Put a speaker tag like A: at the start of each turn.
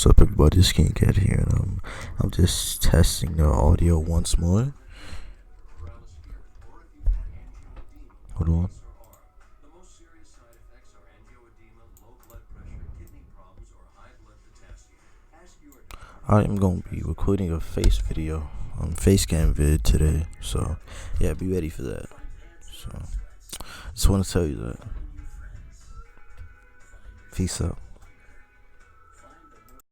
A: What's up, everybody? It's King Cat here, and I'm just testing the audio once more. Hold on. I am gonna be recording a face video, face cam vid today. So yeah, be ready for that. So just want to tell you that. Peace out.